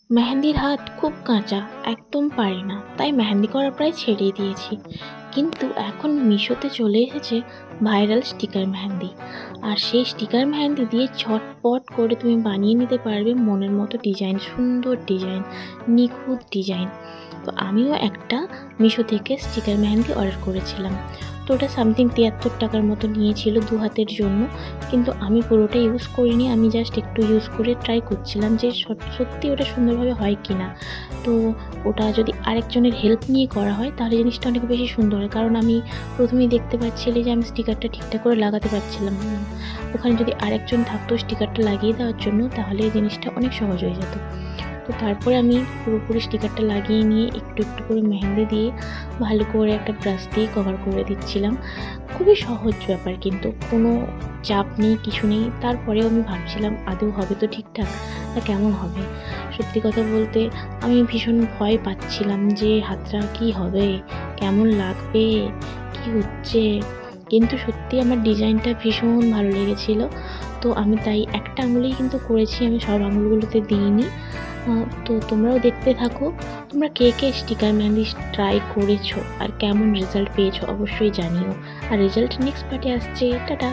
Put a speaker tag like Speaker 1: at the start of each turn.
Speaker 1: মেহেন্দির হাত খুব কাঁচা, একদম পারি না, তাই মেহেন্দি করা প্রায় ছেড়েই দিয়েছি। কিন্তু এখন মিশোতে চলে এসেছে ভাইরাল স্টিকার মেহেন্দি। আর সেই স্টিকার মেহেন্দি দিয়ে ঝটপট করে তুমি বানিয়ে নিতে পারবে মনের মতো ডিজাইন, সুন্দর ডিজাইন, নিখুঁত ডিজাইন। তো আমিও একটা মিশো থেকে স্টিকার মেহেন্দি অর্ডার করেছিলাম। তো ওটা সামথিং ৭৩ টাকার মতো নিয়েছিল ২ হাতের জন্য। কিন্তু আমি পুরোটা ইউজ করিনি, আমি জাস্ট একটু ইউজ করে ট্রাই করছিলাম যে সত্যি ওটা সুন্দরভাবে হয় কি না। তো ওটা যদি আরেকজনের হেল্প নিয়ে করা হয় তাহলে জিনিসটা অনেক বেশি সুন্দর হয়, কারণ আমি প্রথমেই দেখতে পাচ্ছিলাম যে আমি স্টিকারটা ঠিকঠাক করে লাগাতে পারছিলাম না। ওখানে যদি আরেকজন থাকতো স্টিকারটা লাগিয়ে দেওয়ার জন্য তাহলে জিনিসটা অনেক সহজ হয়ে যেত। তো তারপরে আমি পুরোপুরি স্টিকারটা লাগিয়ে নিয়ে একটু একটু করে মেহেন্দি দিয়ে ভালো করে একটা ব্রাশ দিয়ে কভার করে দিচ্ছিলাম। খুবই সহজ ব্যাপার, কিন্তু কোনো চাপ নেই, কিছু নেই। তারপরেও আমি ভাবছিলাম আদৌ হবে তো ঠিকঠাক, না কেমন হবে। সত্যি কথা বলতে আমি ভীষণ ভয় পাচ্ছিলাম যে হাতটা কী হবে, কেমন লাগবে, কী হচ্ছে। কিন্তু সত্যি আমার ডিজাইনটা ভীষণ ভালো লেগেছিল। তো আমি তাই একটা আঙুলেই কিন্তু করেছি, আমি সব আঙুলগুলোতে দিইনি। তো তোমরাও দেখতে থাকো। তোমরা কে কে স্টিকার মেহেন্দি ট্রাই করেছো আর কেমন রেজাল্ট পেয়েছো অবশ্যই জানিও। আর রেজাল্ট নেক্সট পার্টে আসছে। টাটা।